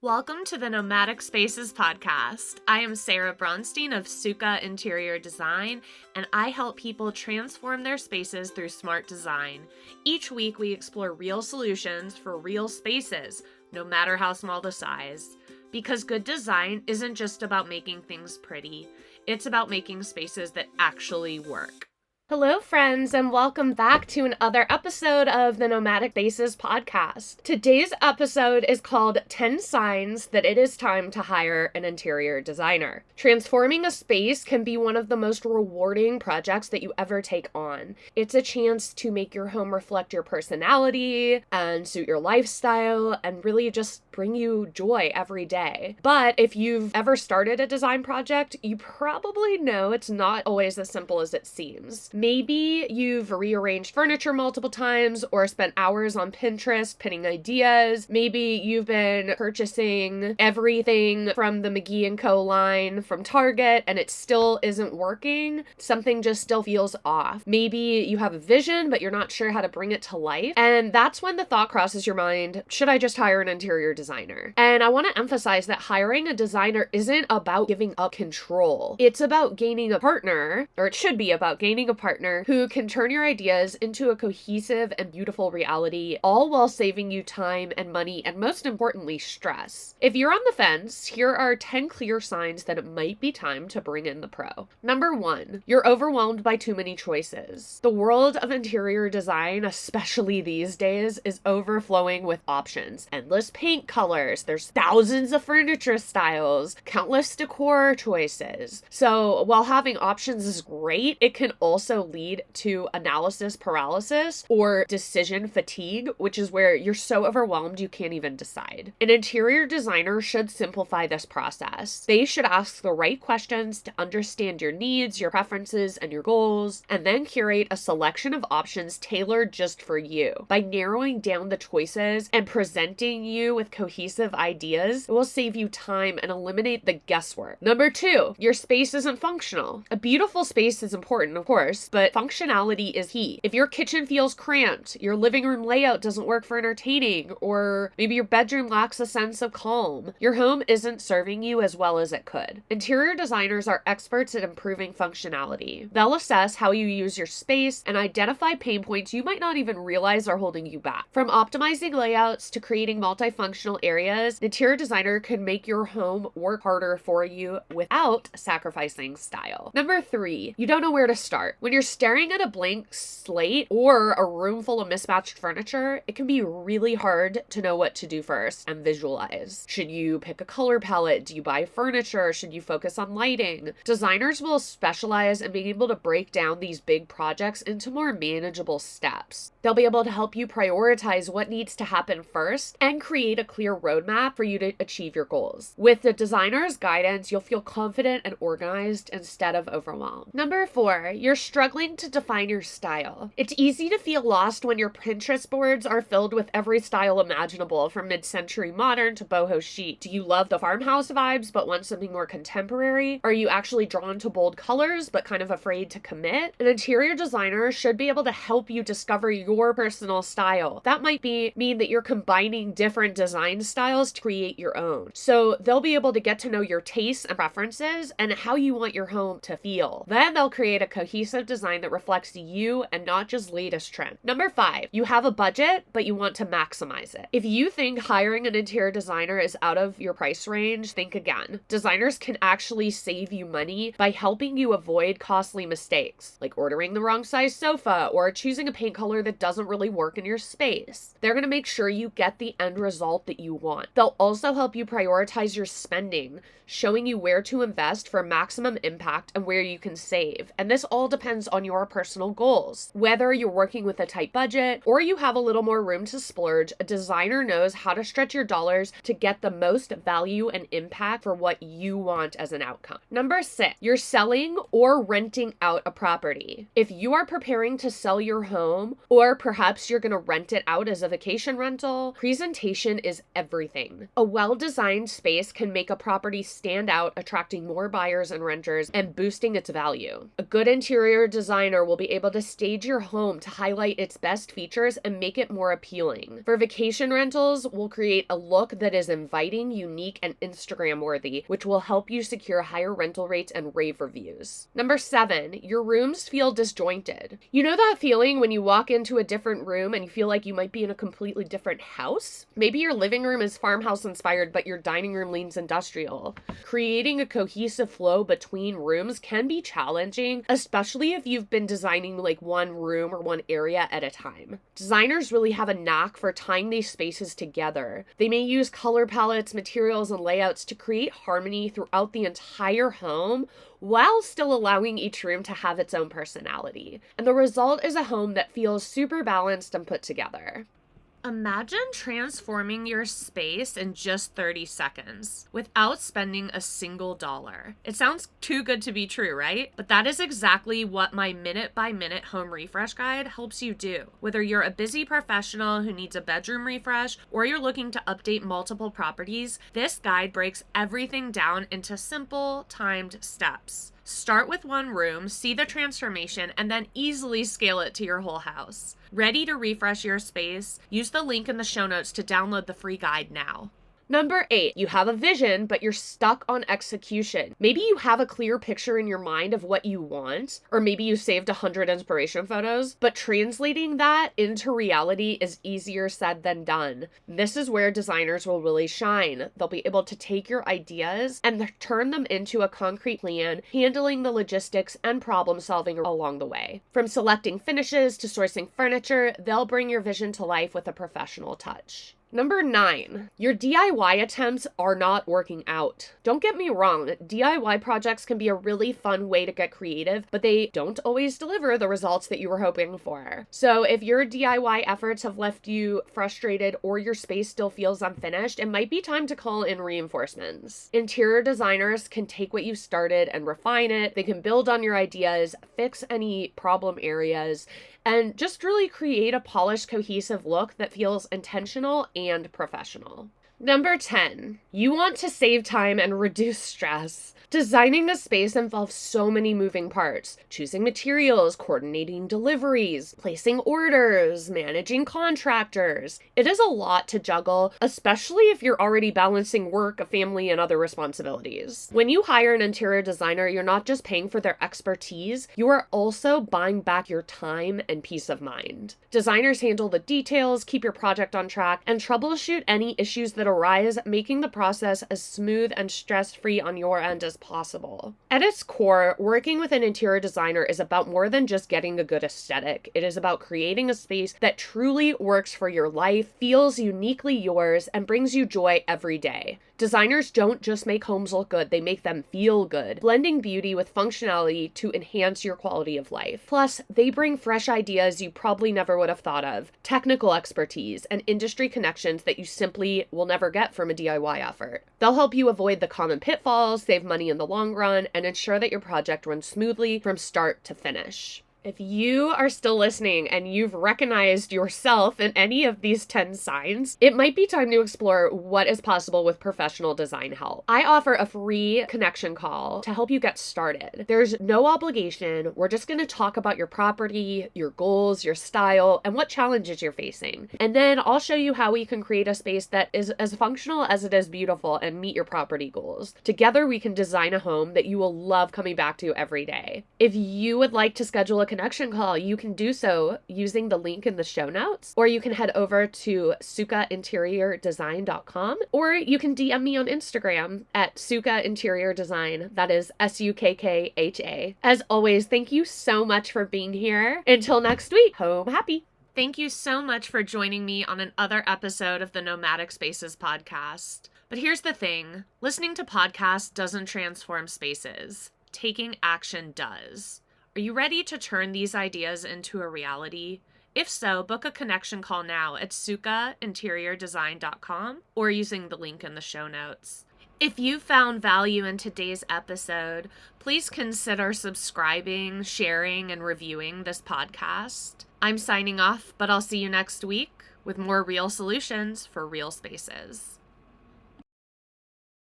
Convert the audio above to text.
Welcome to the Nomadic Spaces podcast. I am Sarah Bronstein of Suka Interior Design, and I help people transform their spaces through smart design. Each week, we explore real solutions for real spaces, no matter how small the size. Because good design isn't just about making things pretty, it's about making spaces that actually work. Hello, friends, and welcome back to another episode of the Nomadic Spaces podcast. Today's episode is called 10 Signs That It Is Time to Hire an Interior Designer. Transforming a space can be one of the most rewarding projects that you ever take on. It's a chance to make your home reflect your personality and suit your lifestyle and really just bring you joy every day. But if you've ever started a design project, you probably know it's not always as simple as it seems. Maybe you've rearranged furniture multiple times or spent hours on Pinterest pinning ideas. Maybe you've been purchasing everything from the McGee & Co. line from Target and it still isn't working. Something just still feels off. Maybe you have a vision, but you're not sure how to bring it to life. And that's when the thought crosses your mind, should I just hire an interior designer? And I want to emphasize that hiring a designer isn't about giving up control. It's about gaining a partner, or it should be about gaining a partner who can turn your ideas into a cohesive and beautiful reality, all while saving you time and money, and most importantly, stress. If you're on the fence, here are 10 clear signs that it might be time to bring in the pro. Number 1, you're overwhelmed by too many choices. The world of interior design, especially these days, is overflowing with options. Endless paint colors, there's thousands of furniture styles, countless decor choices. So while having options is great, it can also lead to analysis paralysis or decision fatigue, which is where you're so overwhelmed you can't even decide. An interior designer should simplify this process. They should ask the right questions to understand your needs, your preferences, and your goals, and then curate a selection of options tailored just for you. By narrowing down the choices and presenting you with cohesive ideas, it will save you time and eliminate the guesswork. Number 2, your space isn't functional. A beautiful space is important, of course, but functionality is key. If your kitchen feels cramped, your living room layout doesn't work for entertaining, or maybe your bedroom lacks a sense of calm, your home isn't serving you as well as it could. Interior designers are experts at improving functionality. They'll assess how you use your space and identify pain points you might not even realize are holding you back. From optimizing layouts to creating multifunctional areas, an interior designer can make your home work harder for you without sacrificing style. Number 3, you don't know where to start. When you're staring at a blank slate or a room full of mismatched furniture, it can be really hard to know what to do first and visualize. Should you pick a color palette? Do you buy furniture? Should you focus on lighting? Designers will specialize in being able to break down these big projects into more manageable steps. They'll be able to help you prioritize what needs to happen first and create a clear roadmap for you to achieve your goals. With the designer's guidance, you'll feel confident and organized instead of overwhelmed. Number 4, you're struggling to define your style. It's easy to feel lost when your Pinterest boards are filled with every style imaginable, from mid-century modern to boho chic. Do you love the farmhouse vibes but want something more contemporary? Are you actually drawn to bold colors but kind of afraid to commit? An interior designer should be able to help you discover your personal style. That might mean that you're combining different design styles to create your own. So they'll be able to get to know your tastes and preferences and how you want your home to feel. Then they'll create a cohesive design that reflects you and not just latest trend. Number 5, you have a budget, but you want to maximize it. If you think hiring an interior designer is out of your price range, think again. Designers can actually save you money by helping you avoid costly mistakes, like ordering the wrong size sofa or choosing a paint color that doesn't really work in your space. They're going to make sure you get the end result that you want. They'll also help you prioritize your spending, showing you where to invest for maximum impact and where you can save. And this all depends on your personal goals. Whether you're working with a tight budget or you have a little more room to splurge, a designer knows how to stretch your dollars to get the most value and impact for what you want as an outcome. Number 6, you're selling or renting out a property. If you are preparing to sell your home, or perhaps you're going to rent it out as a vacation rental, presentation is everything. A well-designed space can make a property stand out, attracting more buyers and renters and boosting its value. A good interior designer will be able to stage your home to highlight its best features and make it more appealing. For vacation rentals, we'll create a look that is inviting, unique, and Instagram worthy, which will help you secure higher rental rates and rave reviews. Number 7, your rooms feel disjointed. You know that feeling when you walk into a different room and you feel like you might be in a completely different house? Maybe your living room is farmhouse inspired, but your dining room leans industrial. Creating a cohesive flow between rooms can be challenging, especially if you've been designing like one room or one area at a time. Designers really have a knack for tying these spaces together. They may use color palettes, materials, and layouts to create harmony throughout the entire home while still allowing each room to have its own personality. And the result is a home that feels super balanced and put together. Imagine transforming your space in just 30 seconds without spending a single dollar. It sounds too good to be true, right? But that is exactly what my minute-by-minute home refresh guide helps you do. Whether you're a busy professional who needs a bedroom refresh or you're looking to update multiple properties, this guide breaks everything down into simple, timed steps. Start with one room, see the transformation, and then easily scale it to your whole house. Ready to refresh your space? Use the link in the show notes to download the free guide now. Number 8, you have a vision, but you're stuck on execution. Maybe you have a clear picture in your mind of what you want, or maybe you saved 100 inspiration photos, but translating that into reality is easier said than done. This is where designers will really shine. They'll be able to take your ideas and turn them into a concrete plan, handling the logistics and problem solving along the way. From selecting finishes to sourcing furniture, they'll bring your vision to life with a professional touch. Number 9, your DIY attempts are not working out. Don't get me wrong, DIY projects can be a really fun way to get creative, but they don't always deliver the results that you were hoping for. So if your DIY efforts have left you frustrated or your space still feels unfinished, it might be time to call in reinforcements. Interior designers can take what you started and refine it. They can build on your ideas, fix any problem areas, and just really create a polished, cohesive look that feels intentional and professional. Number 10, you want to save time and reduce stress. Designing a space involves so many moving parts: choosing materials, coordinating deliveries, placing orders, managing contractors. It is a lot to juggle, especially if you're already balancing work, a family, and other responsibilities. When you hire an interior designer, you're not just paying for their expertise, you are also buying back your time and peace of mind. Designers handle the details, keep your project on track, and troubleshoot any issues that arise, making the process as smooth and stress-free on your end as possible. At its core, working with an interior designer is about more than just getting a good aesthetic. It is about creating a space that truly works for your life, feels uniquely yours, and brings you joy every day. Designers don't just make homes look good, they make them feel good, blending beauty with functionality to enhance your quality of life. Plus, they bring fresh ideas you probably never would have thought of, technical expertise, and industry connections that you simply will never get from a DIY effort. They'll help you avoid the common pitfalls, save money in the long run, and ensure that your project runs smoothly from start to finish. If you are still listening and you've recognized yourself in any of these 10 signs, it might be time to explore what is possible with professional design help. I offer a free connection call to help you get started. There's no obligation. We're just going to talk about your property, your goals, your style, and what challenges you're facing. And then I'll show you how we can create a space that is as functional as it is beautiful and meet your property goals. Together, we can design a home that you will love coming back to every day. If you would like to schedule a connection call, you can do so using the link in the show notes, or you can head over to sukkainteriordesign.com, or you can DM me on Instagram at sukkainteriordesign. That is SUKKHA. As always, thank you so much for being here. Until next week, home happy. Thank you so much for joining me on another episode of the Nomadic Spaces podcast. But here's the thing, listening to podcasts doesn't transform spaces. Taking action does. Are you ready to turn these ideas into a reality? If so, book a connection call now at sukkainteriordesign.com or using the link in the show notes. If you found value in today's episode, please consider subscribing, sharing, and reviewing this podcast. I'm signing off, but I'll see you next week with more real solutions for real spaces.